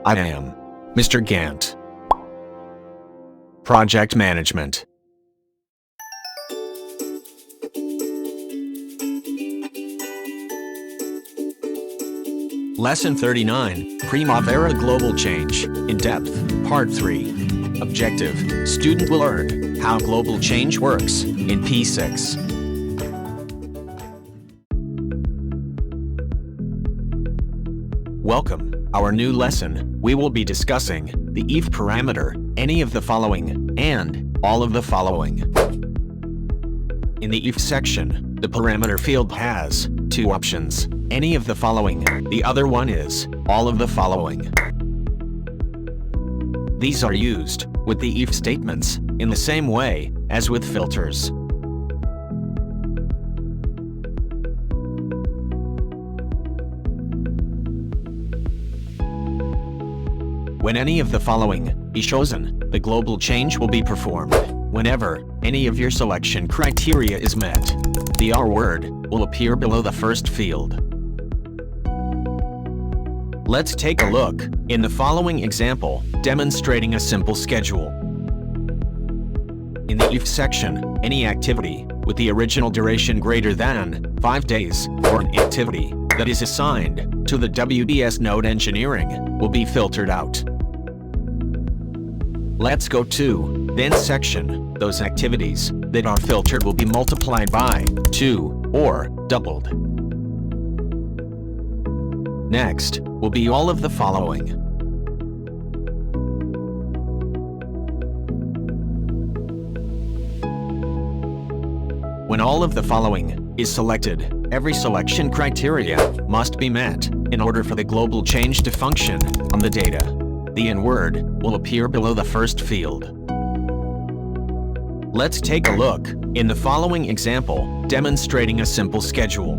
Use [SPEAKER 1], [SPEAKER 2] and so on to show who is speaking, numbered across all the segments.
[SPEAKER 1] I am Mr. Gant. Project Management. Lesson 39, Primavera Global Change, In Depth, Part 3. Objective, student will learn how global change works in P6. Welcome. Our new lesson, we will be discussing the if parameter, any of the following, and all of the following. In the if section, the parameter field has two options, any of the following, the other one is all of the following. These are used with the if statements in the same way as with filters. When any of the following is chosen, the global change will be performed. Whenever any of your selection criteria is met, the R word will appear below the first field. Let's take a look in the following example, demonstrating a simple schedule. In the if section, any activity with the original duration greater than 5 days, or an activity that is assigned to the WBS node engineering, will be filtered out. Let's go to then section. Those activities that are filtered will be multiplied by 2 or doubled. Next will be all of the following. When all of the following is selected, every selection criteria must be met in order for the global change to function on the data. The N word will appear below the first field. Let's take a look in the following example, demonstrating a simple schedule.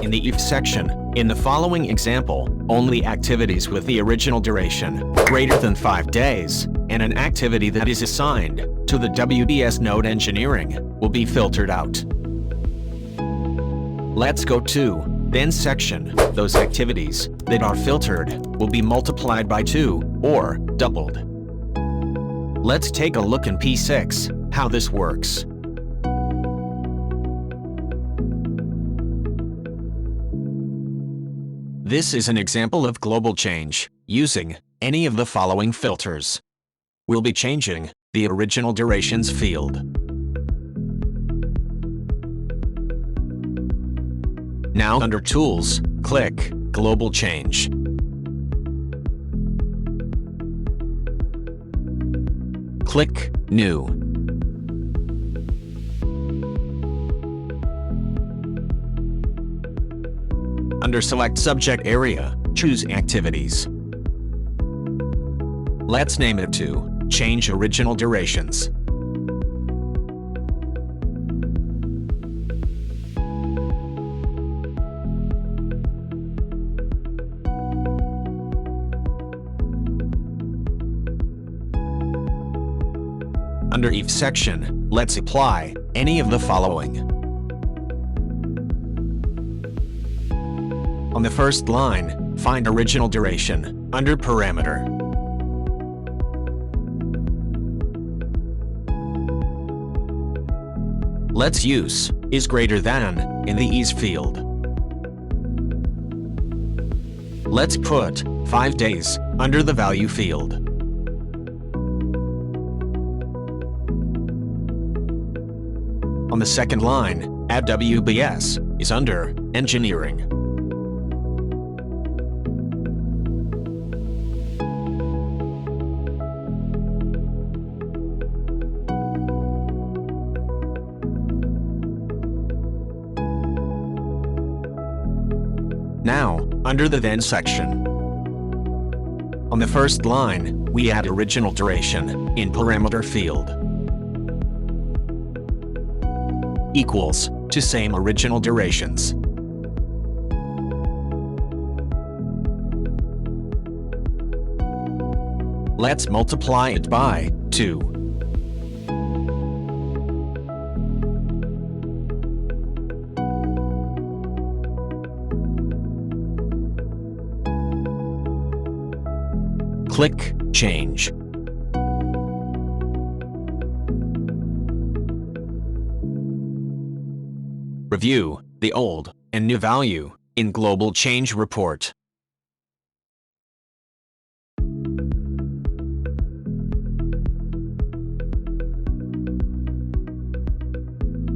[SPEAKER 1] In the if section, in the following example, only activities with the original duration greater than 5 days and an activity that is assigned to the WBS node engineering will be filtered out. Let's go to then section. Those activities that are filtered will be multiplied by 2 or doubled. Let's take a look in P6 how this works. This is an example of global change using any of the following filters. We'll be changing the original durations field. Now under Tools, click Global Change. Click New. Under Select Subject Area, choose Activities. Let's name it to Change Original Durations. Under if section, let's apply any of the following. On the first line, find original duration under parameter. Let's use is greater than in the is field. Let's put 5 days under the value field. On the second line, add WBS is under engineering. Now, under the then section. On the first line, we add original duration in parameter field. Equals to same original durations. Let's multiply it by 2. Click Change. Review the old and new value in Global Change Report.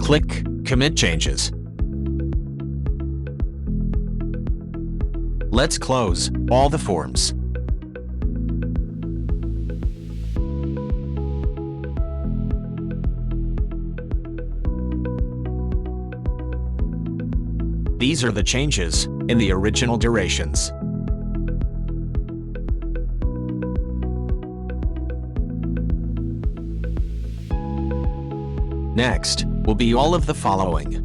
[SPEAKER 1] Click Commit Changes. Let's close all the forms. These are the changes in the original durations. Next will be all of the following.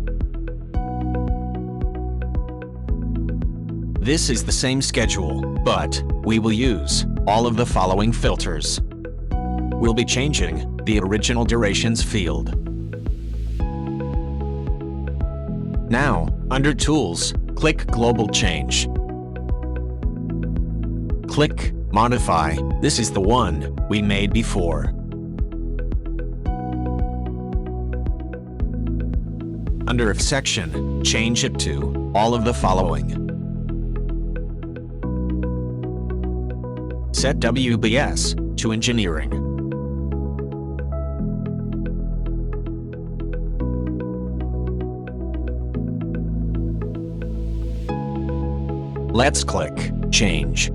[SPEAKER 1] This is the same schedule, but we will use all of the following filters. We'll be changing the original durations field. Now, under Tools, click Global Change. Click Modify. This is the one we made before. Under If section, change it to all of the following. Set WBS to Engineering. Let's click Change.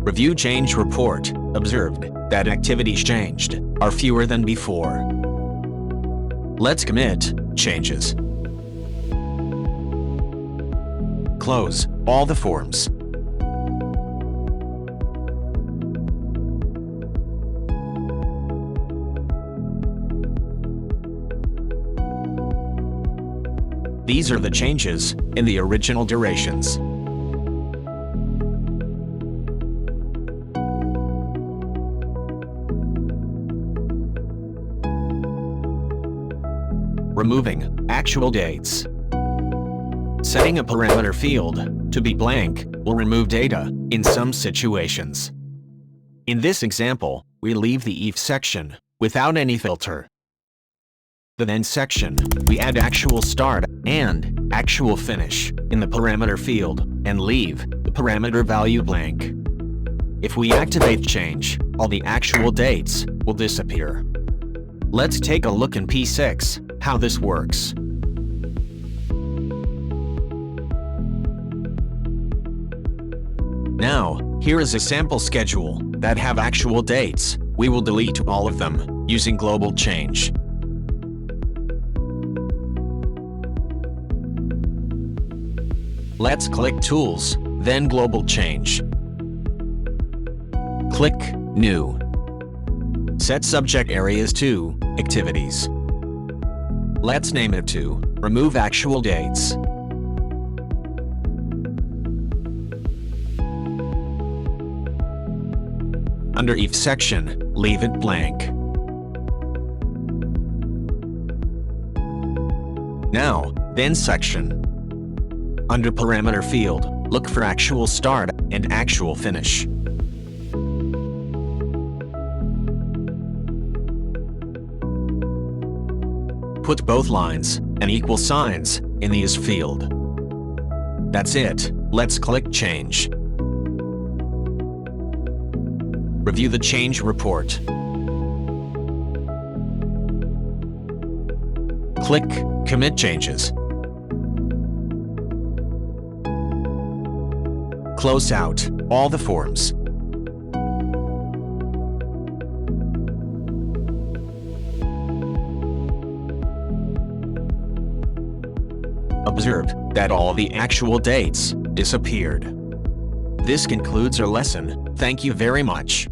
[SPEAKER 1] Review Change Report. Observed that activities changed are fewer than before. Let's commit changes. Close all the forms. These are the changes in the original durations. Removing actual dates. Setting a parameter field to be blank will remove data in some situations. In this example, we leave the if section without any filter. The then section, we add actual start and actual finish in the parameter field and leave the parameter value blank. If we activate change, all the actual dates will disappear. Let's take a look in P6 how this works. Now, here is a sample schedule that have actual dates. We will delete all of them using global change. Let's click Tools, then Global Change. Click New. Set subject areas to Activities. Let's name it to Remove Actual Dates. Under If section, leave it blank. Now, then section. Under parameter field, look for actual start and actual finish. Put both lines and equal signs in the Is field. That's it. Let's click Change. Review the change report. Click Commit Changes. Close out all the forms. Observe that all the actual dates disappeared. This concludes our lesson. Thank you very much.